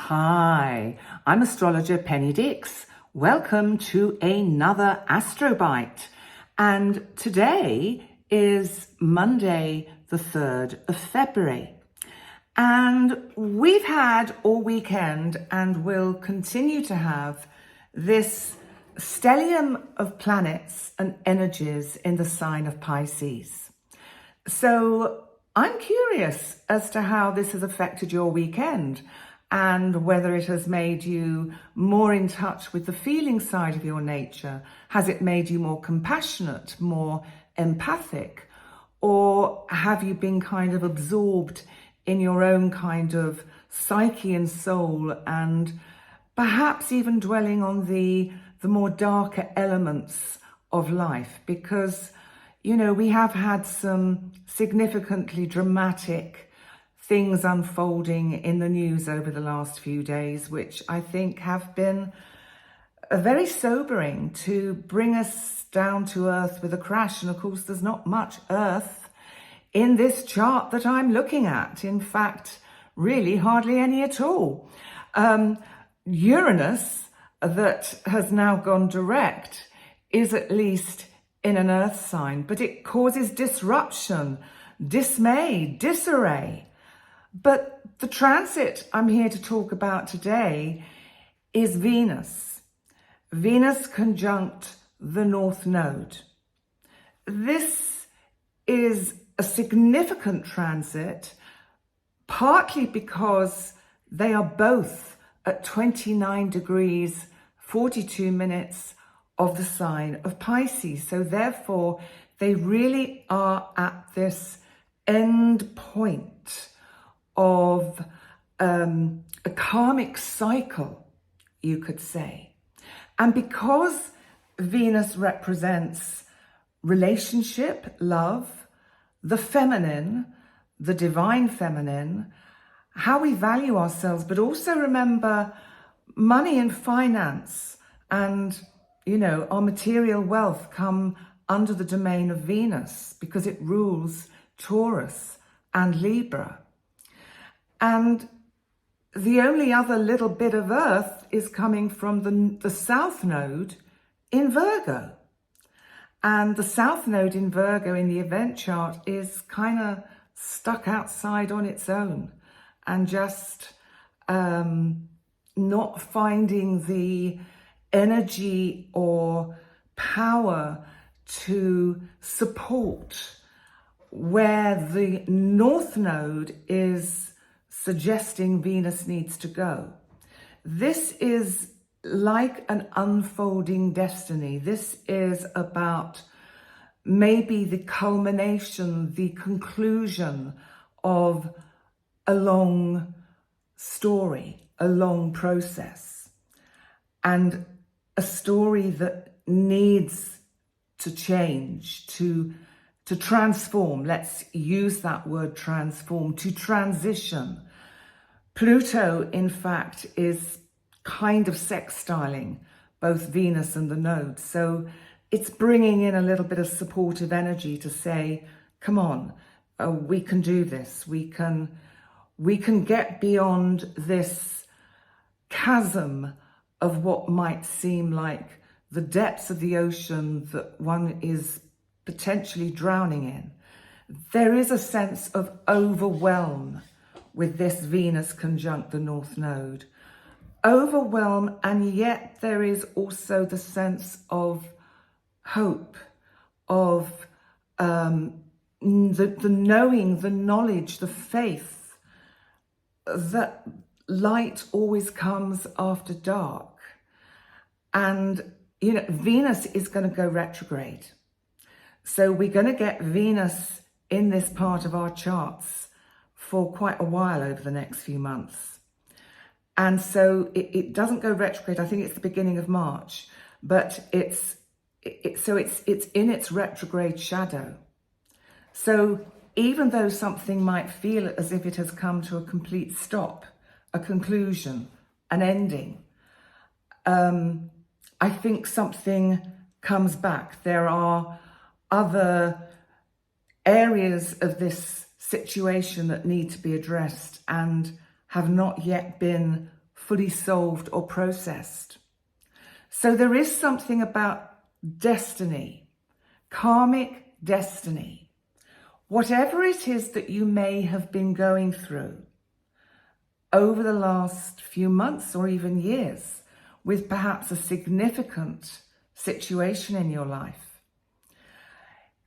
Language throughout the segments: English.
Hi, I'm astrologer Penny Dix. Welcome to another Astrobite. And today is Monday, the 3rd of February. And we've had all weekend and will continue to have this stellium of planets and energies in the sign of Pisces. So I'm curious as to how this has affected your weekend and whether it has made you more in touch with the feeling side of your nature. Has it made you more compassionate, more empathic? Or have you been kind of absorbed in your own kind of psyche and soul, and perhaps even dwelling on the more darker elements of life? Because, you know, we have had some significantly dramatic things unfolding in the news over the last few days, which I think have been very sobering to bring us down to earth with a crash. And of course, there's not much earth in this chart that I'm looking at. In fact, really hardly any at all. Uranus, that has now gone direct, is at least in an earth sign, but it causes disruption, dismay, disarray. But the transit I'm here to talk about today is Venus. Venus conjunct the North Node. This is a significant transit, partly because they are both at 29 degrees, 42 minutes of the sign of Pisces. So therefore, they really are at this end point of a karmic cycle, you could say. And because Venus represents relationship, love, the feminine, the divine feminine, how we value ourselves, but also remember money and finance and, you know, our material wealth come under the domain of Venus because it rules Taurus and Libra. And the only other little bit of earth is coming from the South Node in Virgo. And the South Node in Virgo in the event chart is kind of stuck outside on its own and just not finding the energy or power to support where the North Node is suggesting Venus needs to go. This is like an unfolding destiny. This is about maybe the culmination, the conclusion of a long story, a long process, and a story that needs to change, to transform. Let's use that word, transform, to transition. Pluto, in fact, is kind of sextiling both Venus and the nodes. So it's bringing in a little bit of supportive energy to say, come on, we can do this. We can get beyond this chasm of what might seem like the depths of the ocean that one is potentially drowning in. There is a sense of overwhelm with this Venus conjunct the North Node. Overwhelm, and yet there is also the sense of hope, of the knowing, the knowledge, the faith that light always comes after dark. And, you know, Venus is going to go retrograde. So we're going to get Venus in this part of our charts for quite a while over the next few months. And so it doesn't go retrograde. I think it's the beginning of March, but it's in its retrograde shadow. So even though something might feel as if it has come to a complete stop, a conclusion, an ending, I think something comes back. There are other areas of this situation that need to be addressed and have not yet been fully solved or processed. So there is something about destiny, karmic destiny. Whatever it is that you may have been going through over the last few months or even years, with perhaps a significant situation in your life,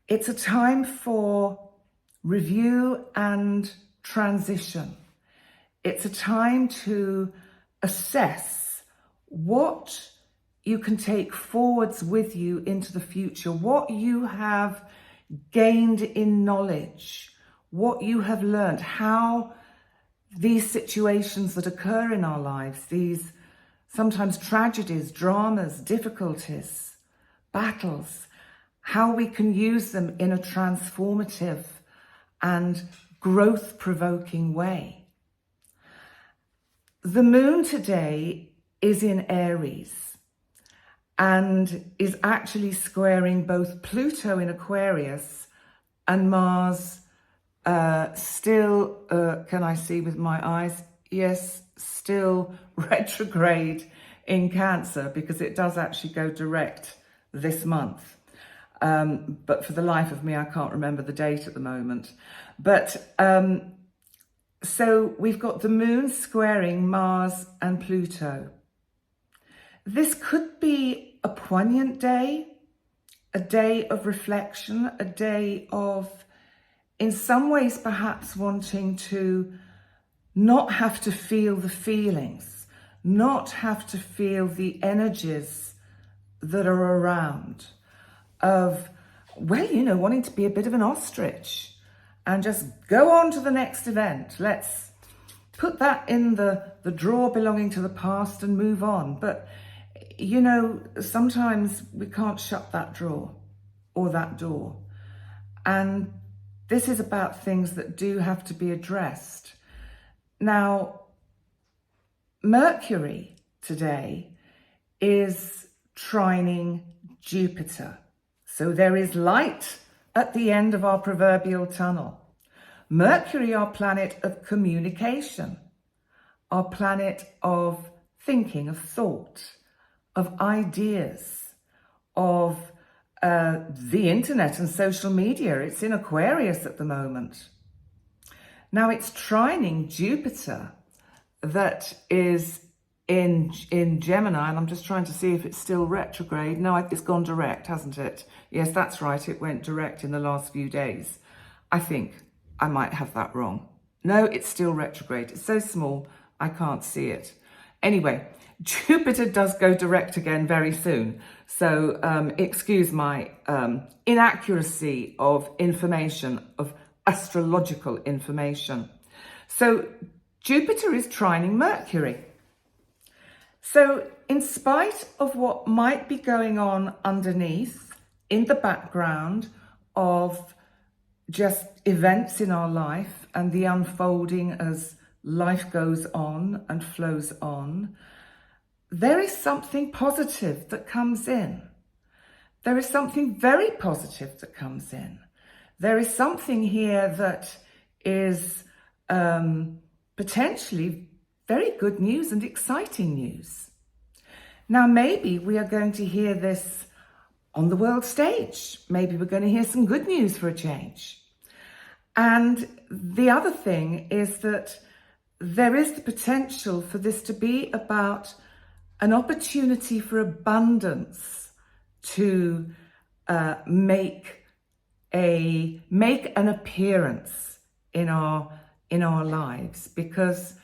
it's a time for review and transition. It's a time to assess what you can take forwards with you into the future, what you have gained in knowledge, what you have learned, how these situations that occur in our lives, these sometimes tragedies, dramas, difficulties, battles, how we can use them in a transformative and growth-provoking way. The moon today is in Aries and is actually squaring both Pluto in Aquarius and Mars still, can I see with my eyes? Yes, still retrograde in Cancer, because it does actually go direct this month. But for the life of me, I can't remember the date at the moment. But so we've got the moon squaring Mars and Pluto. This could be a poignant day, a day of reflection, a day of, in some ways, perhaps wanting to not have to feel the feelings, not have to feel the energies that are around of, well, you know, wanting to be a bit of an ostrich and just go on to the next event. Let's put that in the drawer belonging to the past and move on. But, you know, sometimes we can't shut that drawer or that door. And this is about things that do have to be addressed. Now, Mercury today is trining Jupiter. So there is light at the end of our proverbial tunnel. Mercury, our planet of communication, our planet of thinking, of thought, of ideas, of the internet and social media. It's in Aquarius at the moment. Now it's trining Jupiter, that is in Gemini, and I'm just trying to see if it's still retrograde. No, it's gone direct, hasn't it? Yes, that's right. It went direct in the last few days. I think I might have that wrong. No, it's still retrograde. It's so small, I can't see it. Anyway, Jupiter does go direct again very soon. So excuse my inaccuracy of information, of astrological information. So Jupiter is trining Mercury. So in spite of what might be going on underneath, in the background of just events in our life and the unfolding as life goes on and flows on, there is something positive that comes in. There is something very positive that comes in. There is something here that is potentially very good news and exciting news. Now, maybe we are going to hear this on the world stage. Maybe we're going to hear some good news for a change. And the other thing is that there is the potential for this to be about an opportunity for abundance to make an appearance in our lives, because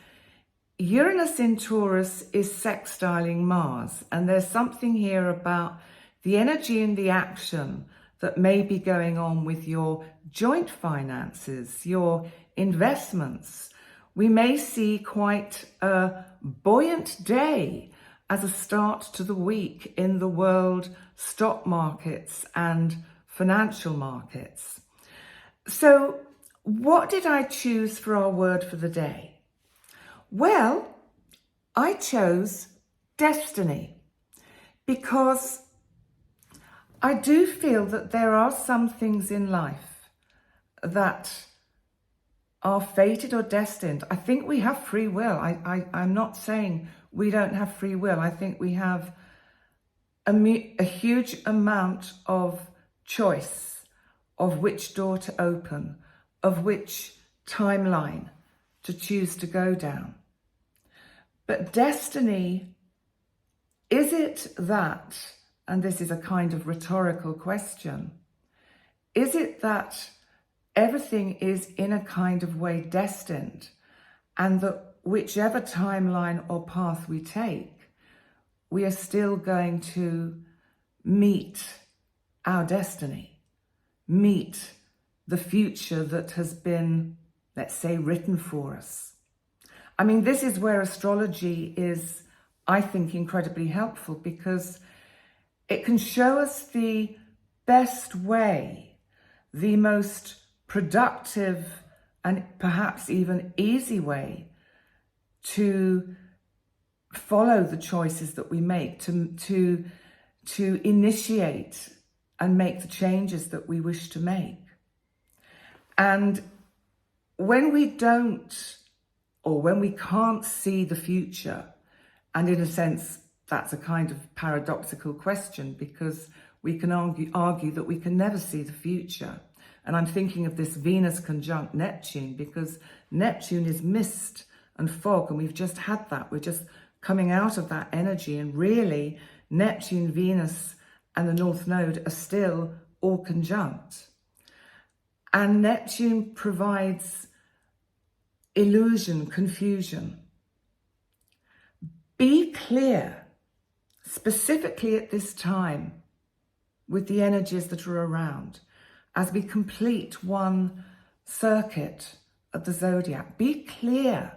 Uranus in Taurus is sextiling Mars, and there's something here about the energy and the action that may be going on with your joint finances, your investments. We may see quite a buoyant day as a start to the week in the world stock markets and financial markets. So what did I choose for our word for the day? Well, I chose destiny, because I do feel that there are some things in life that are fated or destined. I think we have free will. I'm not saying we don't have free will. I think we have a huge amount of choice of which door to open, of which timeline to choose to go down. But destiny, is it that, and this is a kind of rhetorical question, is it that everything is in a kind of way destined, and that whichever timeline or path we take, we are still going to meet our destiny, meet the future that has been, let's say, written for us? I mean, this is where astrology is, I think, incredibly helpful, because it can show us the best way, the most productive and perhaps even easy way to follow the choices that we make, to initiate and make the changes that we wish to make. And when we don't, or when we can't see the future, and in a sense, that's a kind of paradoxical question, because we can argue that we can never see the future. And I'm thinking of this Venus conjunct Neptune, because Neptune is mist and fog, and we've just had that. We're just coming out of that energy, and really Neptune, Venus and the North Node are still all conjunct. And Neptune provides illusion, confusion. Be clear, specifically at this time, with the energies that are around, as we complete one circuit of the zodiac. Be clear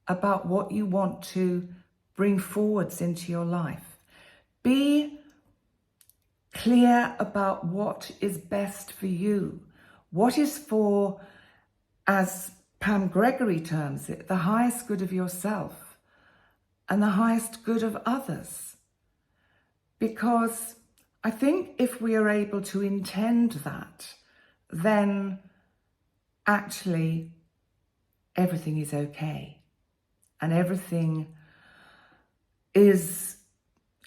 about what you want to bring forwards into your life. Be clear about what is best for you, what is for, as Pam Gregory terms it, the highest good of yourself and the highest good of others. Because I think if we are able to intend that, then actually everything is okay. And everything is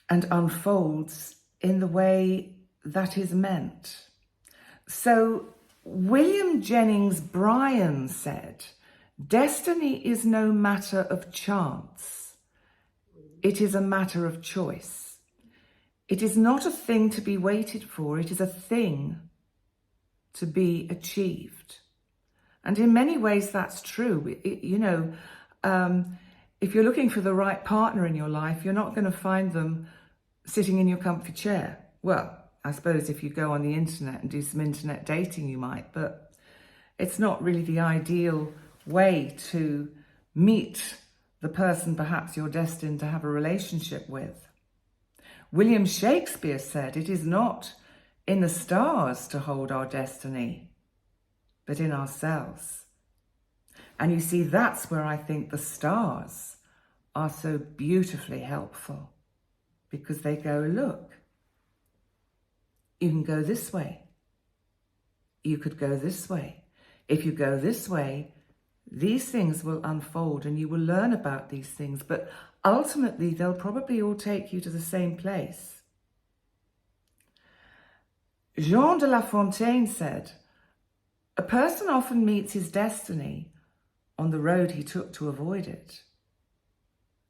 and unfolds in the way that is meant. So William Jennings Bryan said, "Destiny is no matter of chance. It is a matter of choice. It is not a thing to be waited for. It is a thing to be achieved." And in many ways, that's true. If you're looking for the right partner in your life, you're not going to find them sitting in your comfy chair. Well, I suppose if you go on the internet and do some internet dating, you might, but it's not really the ideal way to meet the person perhaps you're destined to have a relationship with. William Shakespeare said, "It is not in the stars to hold our destiny, but in ourselves." And you see, that's where I think the stars are so beautifully helpful, because they go, look, you can go this way. You could go this way. If you go this way, these things will unfold and you will learn about these things, but ultimately they'll probably all take you to the same place. Jean de La Fontaine said, "A person often meets his destiny on the road he took to avoid it."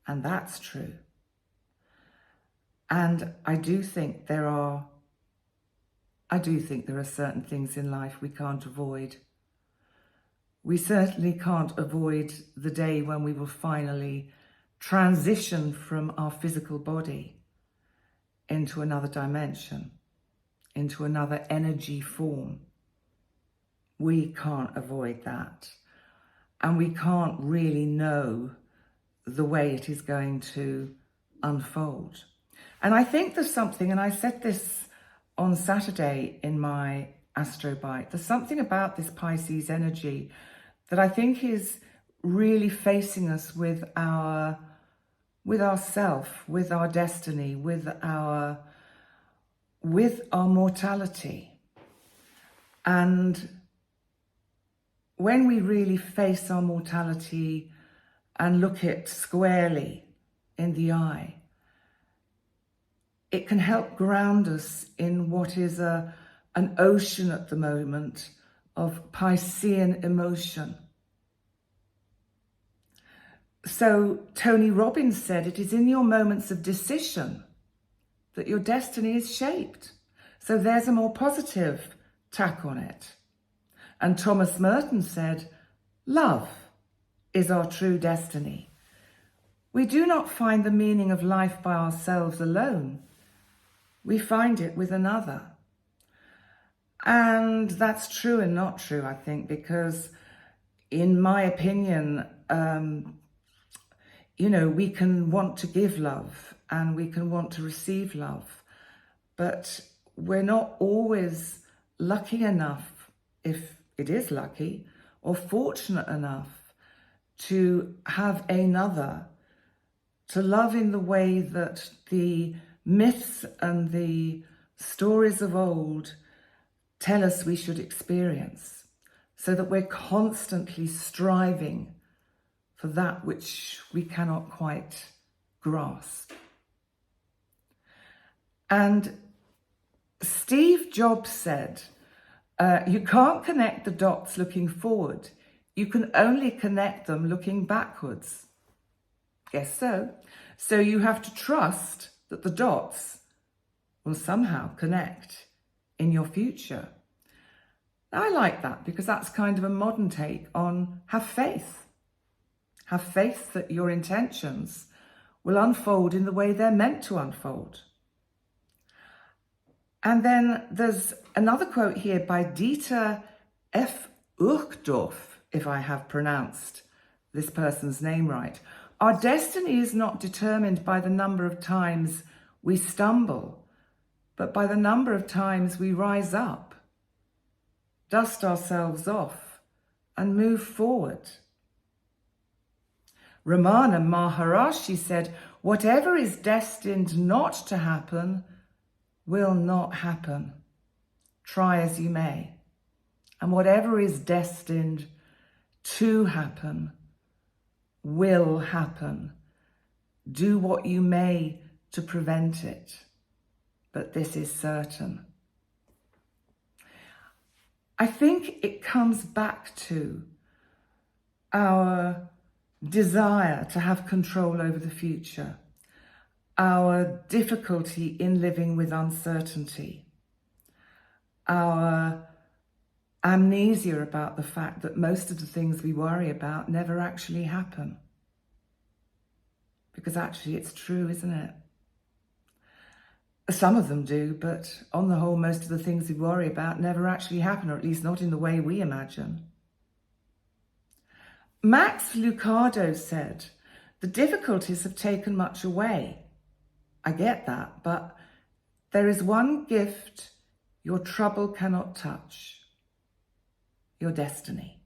And that's true. And I do think there are certain things in life we can't avoid. We certainly can't avoid the day when we will finally transition from our physical body into another dimension, into another energy form. We can't avoid that. And we can't really know the way it is going to unfold. And I think there's something, and I said this on Saturday in my Astrobite, there's something about this Pisces energy that I think is really facing us with ourself, with our destiny, with our mortality. And when we really face our mortality and look it squarely in the eye, it can help ground us in what is an ocean at the moment of Piscean emotion. So Tony Robbins said, it is in your moments of decision that your destiny is shaped. So there's a more positive tack on it. And Thomas Merton said, love is our true destiny. We do not find the meaning of life by ourselves alone. We find it with another. And that's true and not true, I think, because in my opinion, we can want to give love and we can want to receive love, but we're not always lucky enough, if it is lucky, or fortunate enough to have another, to love in the way that the myths and the stories of old tell us we should experience, so that we're constantly striving for that which we cannot quite grasp. And Steve Jobs said, you can't connect the dots looking forward. You can only connect them looking backwards. Guess so. So you have to trust that the dots will somehow connect in your future. I like that because that's kind of a modern take on have faith. Have faith that your intentions will unfold in the way they're meant to unfold. And then there's another quote here by Dieter F. Uchtdorf, if I have pronounced this person's name right. Our destiny is not determined by the number of times we stumble, but by the number of times we rise up, dust ourselves off, and move forward. Ramana Maharishi said, whatever is destined not to happen will not happen, try as you may. And whatever is destined to happen will happen. Do what you may to prevent it, but this is certain. I think it comes back to our desire to have control over the future, our difficulty in living with uncertainty, our amnesia about the fact that most of the things we worry about never actually happen. Because actually it's true, isn't it? Some of them do, but on the whole, most of the things we worry about never actually happen, or at least not in the way we imagine. Max Lucado said, the difficulties have taken much away. I get that, but there is one gift your trouble cannot touch, your destiny.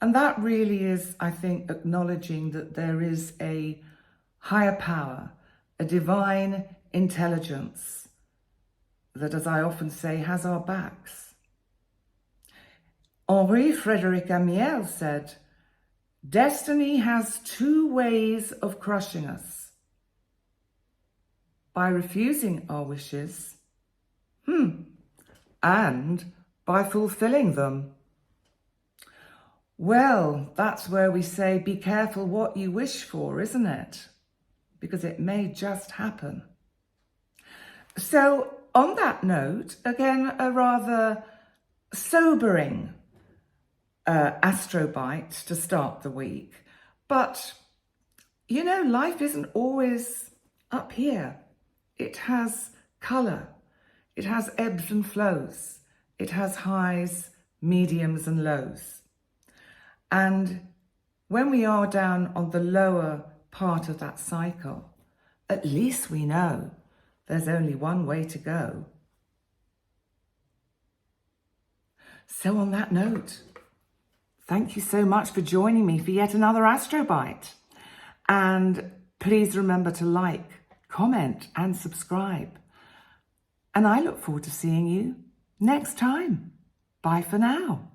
And that really is, I think, acknowledging that there is a higher power, a divine intelligence that, as I often say, has our backs. Henri Frédéric Amiel said, destiny has two ways of crushing us. By refusing our wishes, and by fulfilling them. Well, that's where we say, be careful what you wish for, isn't it? Because it may just happen. So on that note, again, a rather sobering Astrobite to start the week. But, you know, life isn't always up here. It has colour. It has ebbs and flows. It has highs, mediums and lows. And when we are down on the lower part of that cycle, at least we know there's only one way to go. So on that note, thank you so much for joining me for yet another Astrobite. And please remember to like, comment and subscribe. And I look forward to seeing you next time. Bye for now.